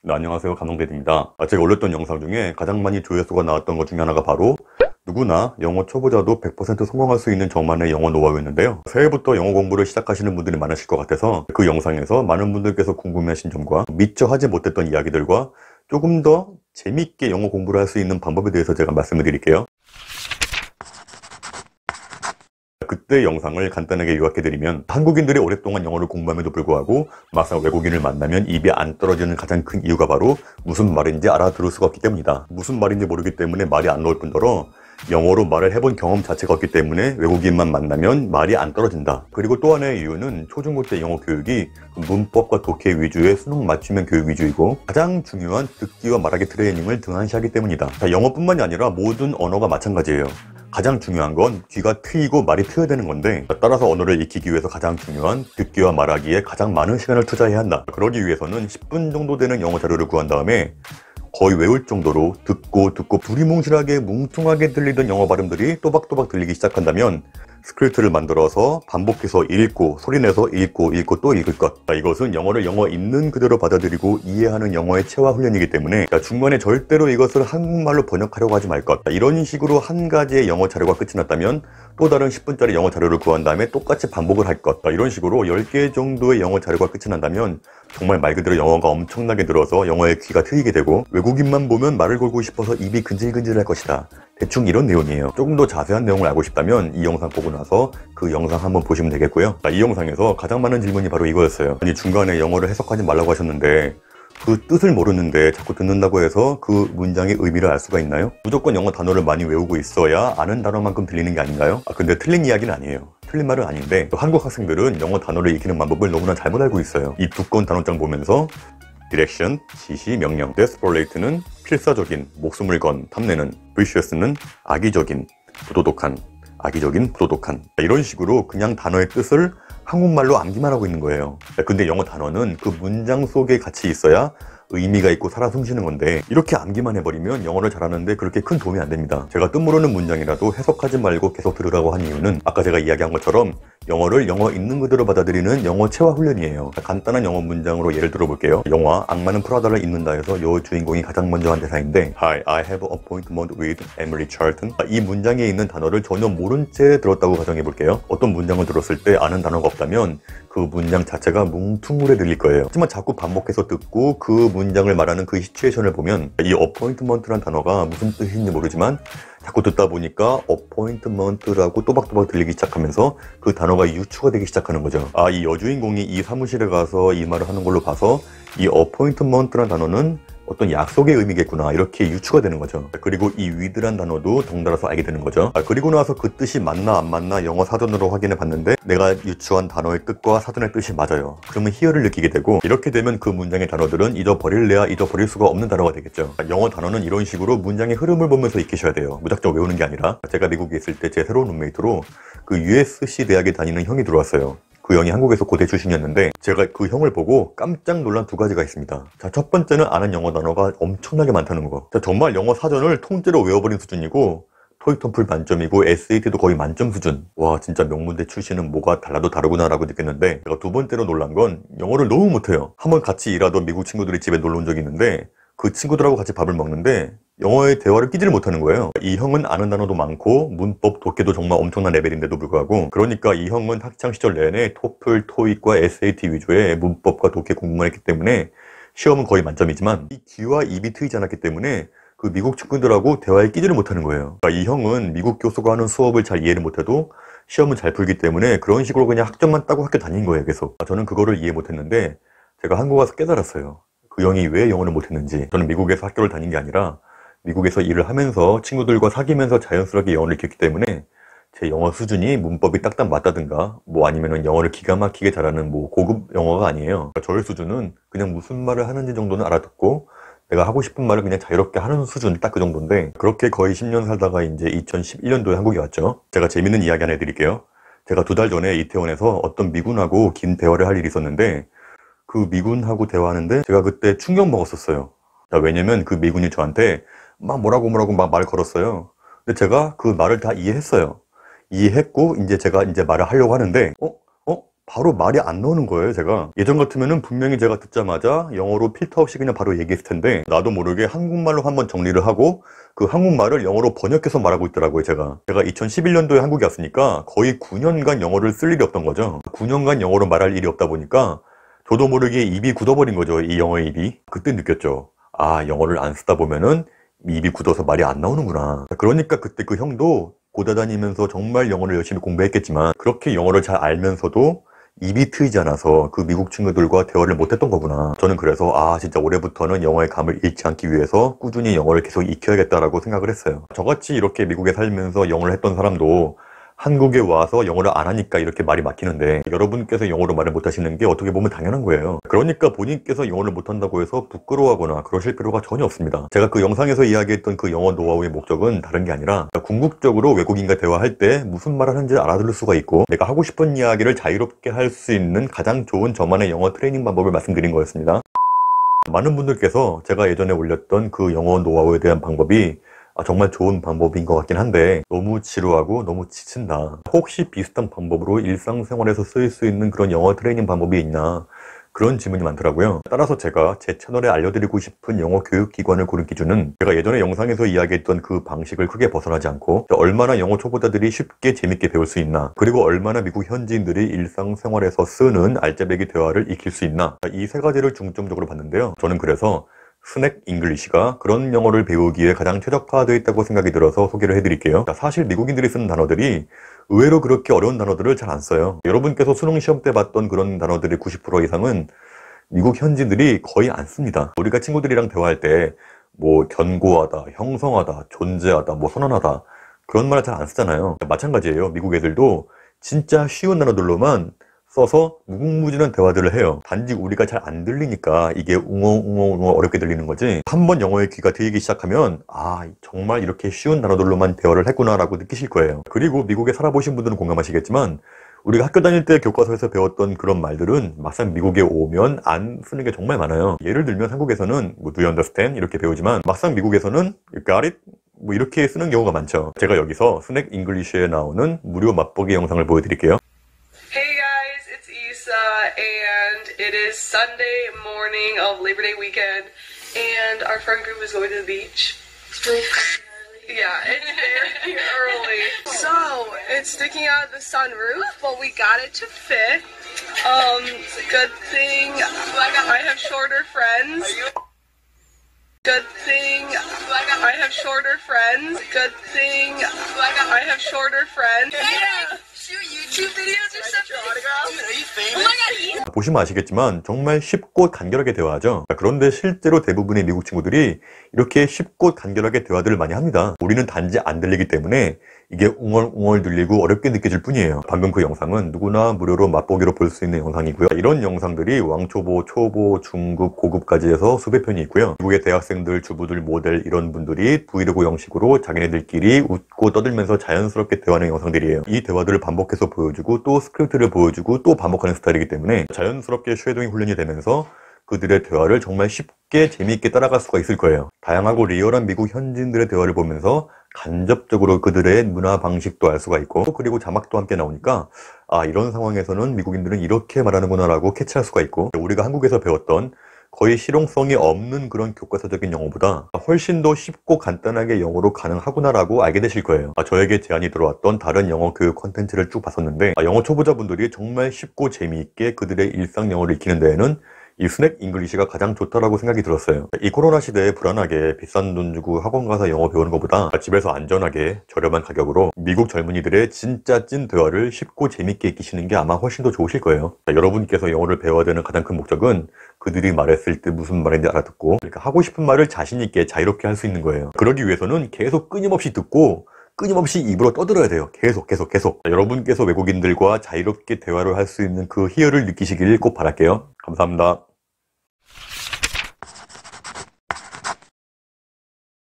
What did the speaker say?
네, 안녕하세요. 감독대리입니다. 제가 올렸던 영상 중에 가장 많이 조회수가 나왔던 것 중에 하나가 바로 누구나 영어 초보자도 100% 성공할 수 있는 저만의 영어 노하우였는데요. 새해부터 영어 공부를 시작하시는 분들이 많으실 것 같아서 그 영상에서 많은 분들께서 궁금해하신 점과 미처 하지 못했던 이야기들과 조금 더 재밌게 영어 공부를 할 수 있는 방법에 대해서 제가 말씀을 드릴게요. 그때 영상을 간단하게 요약해드리면, 한국인들이 오랫동안 영어를 공부함에도 불구하고 막상 외국인을 만나면 입이 안 떨어지는 가장 큰 이유가 바로 무슨 말인지 알아들을 수가 없기 때문이다. 무슨 말인지 모르기 때문에 말이 안 나올 뿐더러 영어로 말을 해본 경험 자체가 없기 때문에 외국인만 만나면 말이 안 떨어진다. 그리고 또 하나의 이유는 초중고 때 영어 교육이 문법과 독해 위주의 수능 맞춤형 교육 위주이고 가장 중요한 듣기와 말하기 트레이닝을 등한시하기 때문이다. 영어뿐만이 아니라 모든 언어가 마찬가지예요. 가장 중요한 건 귀가 트이고 말이 트여야 되는 건데, 따라서 언어를 익히기 위해서 가장 중요한 듣기와 말하기에 가장 많은 시간을 투자해야 한다. 그러기 위해서는 10분 정도 되는 영어 자료를 구한 다음에 거의 외울 정도로 듣고 두리뭉실하게 뭉퉁하게 들리던 영어 발음들이 또박또박 들리기 시작한다면 스크립트를 만들어서 반복해서 읽고 소리내서 읽고 또 읽을 것. 이것은 영어를 영어 있는 그대로 받아들이고 이해하는 영어의 체화 훈련이기 때문에 중간에 절대로 이것을 한국말로 번역하려고 하지 말 것. 이런 식으로 한 가지의 영어 자료가 끝이 났다면 또 다른 10분짜리 영어 자료를 구한 다음에 똑같이 반복을 할 것. 이런 식으로 10개 정도의 영어 자료가 끝이 난다면 정말 말 그대로 영어가 엄청나게 늘어서 영어의 귀가 트이게 되고 외국인만 보면 말을 걸고 싶어서 입이 근질근질할 것이다. 대충 이런 내용이에요. 조금 더 자세한 내용을 알고 싶다면 이 영상 보고 나서 그 영상 한번 보시면 되겠고요. 이 영상에서 가장 많은 질문이 바로 이거였어요. 아니, 중간에 영어를 해석하지 말라고 하셨는데 그 뜻을 모르는데 자꾸 듣는다고 해서 그 문장의 의미를 알 수가 있나요? 무조건 영어 단어를 많이 외우고 있어야 아는 단어만큼 들리는 게 아닌가요? 근데 틀린 이야기는 아니에요. 틀린 말은 아닌데 한국 학생들은 영어 단어를 익히는 방법을 너무나 잘못 알고 있어요. 이 두꺼운 단어장 보면서 디렉션, 지시, 명령, desperate는 필사적인, 목숨을 건, 탐내는, vicious는 악의적인, 부도덕한, 이런 식으로 그냥 단어의 뜻을 한국말로 암기만 하고 있는 거예요. 근데 영어 단어는 그 문장 속에 같이 있어야 의미가 있고 살아 숨쉬는 건데 이렇게 암기만 해버리면 영어를 잘하는데 그렇게 큰 도움이 안 됩니다. 제가 뜻 모르는 문장이라도 해석하지 말고 계속 들으라고 한 이유는 아까 제가 이야기한 것처럼 영어를 영어 있는 그대로 받아들이는 영어 체화 훈련이에요. 간단한 영어 문장으로 예를 들어볼게요. 영화 악마는 프라다를 입는다 해서 여 주인공이 가장 먼저 한 대사인데 Hi, I have an appointment with Emily Charlton. 이 문장에 있는 단어를 전혀 모른 채 들었다고 가정해볼게요. 어떤 문장을 들었을 때 아는 단어가 없다면 그 문장 자체가 뭉퉁하게 들릴 거예요. 하지만 자꾸 반복해서 듣고 그 문장을 말하는 그 시츄에이션을 보면 이 appointment란 단어가 무슨 뜻인지 모르지만 자꾸 듣다 보니까 appointment라고 또박또박 들리기 시작하면서 그 단어가 유추가 되기 시작하는 거죠. 이 여주인공이 이 사무실에 가서 이 말을 하는 걸로 봐서 이 appointment란 단어는 어떤 약속의 의미겠구나, 이렇게 유추가 되는 거죠. 그리고 이 with란 단어도 덩달아서 알게 되는 거죠. 그리고 나서 그 뜻이 맞나 안 맞나 영어 사전으로 확인해 봤는데 내가 유추한 단어의 뜻과 사전의 뜻이 맞아요. 그러면 희열을 느끼게 되고, 이렇게 되면 그 문장의 단어들은 잊어버릴래야 잊어버릴 수가 없는 단어가 되겠죠. 영어 단어는 이런 식으로 문장의 흐름을 보면서 익히셔야 돼요. 무작정 외우는 게 아니라. 제가 미국에 있을 때 제 새로운 룸메이트로 그 USC 대학에 다니는 형이 들어왔어요. 그 형이 한국에서 고대 출신이었는데 제가 그 형을 보고 깜짝 놀란 두 가지가 있습니다. 자, 첫 번째는 아는 영어 단어가 엄청나게 많다는 거. 정말 영어 사전을 통째로 외워버린 수준이고 토익 토플 만점이고 SAT도 거의 만점 수준. 와, 진짜 명문대 출신은 뭐가 달라도 다르구나 라고 느꼈는데, 제가 두 번째로 놀란 건 영어를 너무 못해요. 한번 같이 일하던 미국 친구들이 집에 놀러 온 적이 있는데 그 친구들하고 같이 밥을 먹는데 영어의 대화를 끼지를 못하는 거예요. 이 형은 아는 단어도 많고 문법, 독해도 정말 엄청난 레벨인데도 불구하고, 그러니까 이 형은 학창시절 내내 토플, 토익과 SAT 위주의 문법과 독해 공부만 했기 때문에 시험은 거의 만점이지만 이 귀와 입이 트이지 않았기 때문에 그 미국 친구들하고 대화에 끼지를 못하는 거예요. 이 형은 미국 교수가 하는 수업을 잘 이해를 못해도 시험은 잘 풀기 때문에 그런 식으로 그냥 학점만 따고 학교 다닌 거예요, 계속. 저는 그거를 이해 못했는데 제가 한국 와서 깨달았어요. 그 형이 왜 영어를 못했는지. 저는 미국에서 학교를 다닌 게 아니라 미국에서 일을 하면서 친구들과 사귀면서 자연스럽게 영어를 익혔기 때문에 제 영어 수준이 문법이 딱딱 맞다든가 아니면은 영어를 기가 막히게 잘하는 고급 영어가 아니에요. 저의 수준은 그냥 무슨 말을 하는지 정도는 알아듣고 내가 하고 싶은 말을 그냥 자유롭게 하는 수준, 딱 그 정도인데 그렇게 거의 10년 살다가 이제 2011년도에 한국에 왔죠. 제가 재밌는 이야기 하나 해드릴게요. 제가 2달 전에 이태원에서 어떤 미군하고 긴 대화를 할 일이 있었는데 그 미군하고 대화하는데 제가 그때 충격 먹었었어요. 왜냐면 그 미군이 저한테 막 뭐라고 막 말 걸었어요. 근데 제가 그 말을 다 이해했어요. 이해했고 이제 제가 말을 하려고 하는데 바로 말이 안 나오는 거예요, 제가. 예전 같으면은 분명히 제가 듣자마자 영어로 필터 없이 그냥 바로 얘기했을 텐데, 나도 모르게 한국말로 한번 정리를 하고 그 한국말을 영어로 번역해서 말하고 있더라고요, 제가 2011년도에 한국에 왔으니까 거의 9년간 영어를 쓸 일이 없던 거죠. 9년간 영어로 말할 일이 없다 보니까 저도 모르게 입이 굳어버린 거죠, 이 영어의 입이. 그때 느꼈죠. 아, 영어를 안 쓰다 보면은 입이 굳어서 말이 안 나오는구나. 그러니까 그때 그 형도 고대 다니면서 정말 영어를 열심히 공부했겠지만 그렇게 영어를 잘 알면서도 입이 트이지 않아서 그 미국 친구들과 대화를 못했던 거구나. 저는 그래서 아, 진짜 올해부터는 영어의 감을 잃지 않기 위해서 꾸준히 영어를 계속 익혀야겠다라고 생각을 했어요. 저같이 이렇게 미국에 살면서 영어를 했던 사람도 한국에 와서 영어를 안 하니까 이렇게 말이 막히는데, 여러분께서 영어로 말을 못 하시는 게 어떻게 보면 당연한 거예요. 그러니까 본인께서 영어를 못 한다고 해서 부끄러워하거나 그러실 필요가 전혀 없습니다. 제가 그 영상에서 이야기했던 그 영어 노하우의 목적은 다른 게 아니라 궁극적으로 외국인과 대화할 때 무슨 말을 하는지 알아들을 수가 있고 내가 하고 싶은 이야기를 자유롭게 할 수 있는 가장 좋은 저만의 영어 트레이닝 방법을 말씀드린 거였습니다. 많은 분들께서 제가 예전에 올렸던 그 영어 노하우에 대한 방법이 정말 좋은 방법인 것 같긴 한데 너무 지루하고 너무 지친다. 혹시 비슷한 방법으로 일상생활에서 쓰일 수 있는 그런 영어 트레이닝 방법이 있나, 그런 질문이 많더라고요. 따라서 제가 제 채널에 알려드리고 싶은 영어 교육기관을 고른 기준은 제가 예전에 영상에서 이야기했던 그 방식을 크게 벗어나지 않고 얼마나 영어 초보자들이 쉽게 재밌게 배울 수 있나, 그리고 얼마나 미국 현지인들이 일상생활에서 쓰는 알짜배기 대화를 익힐 수 있나, 이 세 가지를 중점적으로 봤는데요. 저는 그래서 스낵 잉글리시가 그런 영어를 배우기에 가장 최적화되어 있다고 생각이 들어서 소개를 해드릴게요. 사실 미국인들이 쓰는 단어들이 의외로 그렇게 어려운 단어들을 잘 안 써요. 여러분께서 수능 시험 때 봤던 그런 단어들의 90% 이상은 미국 현지인들이 거의 안 씁니다. 우리가 친구들이랑 대화할 때 뭐 견고하다, 형성하다, 존재하다, 뭐 선언하다, 그런 말을 잘 안 쓰잖아요. 마찬가지예요. 미국 애들도 진짜 쉬운 단어들로만 써서 무궁무진한 대화들을 해요. 단지 우리가 잘 안 들리니까 이게 웅엉웅엉 어렵게 들리는 거지, 한번 영어에 귀가 트이기 시작하면 아, 정말 이렇게 쉬운 단어들로만 대화를 했구나 라고 느끼실 거예요. 그리고 미국에 살아보신 분들은 공감하시겠지만 우리가 학교 다닐 때 교과서에서 배웠던 그런 말들은 막상 미국에 오면 안 쓰는 게 정말 많아요. 예를 들면 한국에서는 뭐 do you understand? 이렇게 배우지만 막상 미국에서는 you got it? 뭐 이렇게 쓰는 경우가 많죠. 제가 여기서 스낵 잉글리시에 나오는 무료 맛보기 영상을 보여드릴게요. And it is Sunday morning of Labor Day weekend, and our friend group is going to the beach. It's really fucking early. Yeah, it's very early. So, it's sticking out of the sunroof, but we got it to fit. Good thing I have shorter friends. Good thing I have shorter friends. Good thing I have shorter friends. Yeah. YouTube videos or something? Are you famous? Oh my god, he... 보시면 아시겠지만 정말 쉽고 간결하게 대화하죠. 그런데 실제로 대부분의 미국 친구들이 이렇게 쉽고 간결하게 대화들을 많이 합니다. 우리는 단지 안 들리기 때문에 이게 웅얼웅얼 들리고 어렵게 느껴질 뿐이에요. 방금 그 영상은 누구나 무료로 맛보기로 볼 수 있는 영상이고요. 이런 영상들이 왕초보, 초보, 중급, 고급까지 해서 수백 편이 있고요. 미국의 대학생들, 주부들, 모델 이런 분들이 브이로그 형식으로 자기네들끼리 웃고 떠들면서 자연스럽게 대화하는 영상들이에요. 이 대화들을 반복해서 보여주고 또 스크립트를 보여주고 또 반복하는 스타일이기 때문에 자연스럽게 쉐도잉 훈련이 되면서 그들의 대화를 정말 쉽게 재미있게 따라갈 수가 있을 거예요. 다양하고 리얼한 미국 현지인들의 대화를 보면서 간접적으로 그들의 문화 방식도 알 수가 있고, 그리고 자막도 함께 나오니까 아, 이런 상황에서는 미국인들은 이렇게 말하는구나 라고 캐치할 수가 있고, 우리가 한국에서 배웠던 거의 실용성이 없는 그런 교과서적인 영어보다 훨씬 더 쉽고 간단하게 영어로 가능하구나 라고 알게 되실 거예요. 저에게 제안이 들어왔던 다른 영어 교육 콘텐츠를 쭉 봤었는데 영어 초보자분들이 정말 쉽고 재미있게 그들의 일상 영어를 익히는 데에는 이 스낵 잉글리시가 가장 좋다라고 생각이 들었어요. 이 코로나 시대에 불안하게 비싼 돈 주고 학원 가서 영어 배우는 것보다 집에서 안전하게 저렴한 가격으로 미국 젊은이들의 진짜 찐 대화를 쉽고 재밌게 익히시는 게 아마 훨씬 더 좋으실 거예요. 여러분께서 영어를 배워야 되는 가장 큰 목적은 그들이 말했을 때 무슨 말인지 알아듣고, 그러니까 하고 싶은 말을 자신 있게 자유롭게 할 수 있는 거예요. 그러기 위해서는 계속 끊임없이 듣고 끊임없이 입으로 떠들어야 돼요. 계속. 여러분께서 외국인들과 자유롭게 대화를 할 수 있는 그 희열을 느끼시길 꼭 바랄게요. 감사합니다.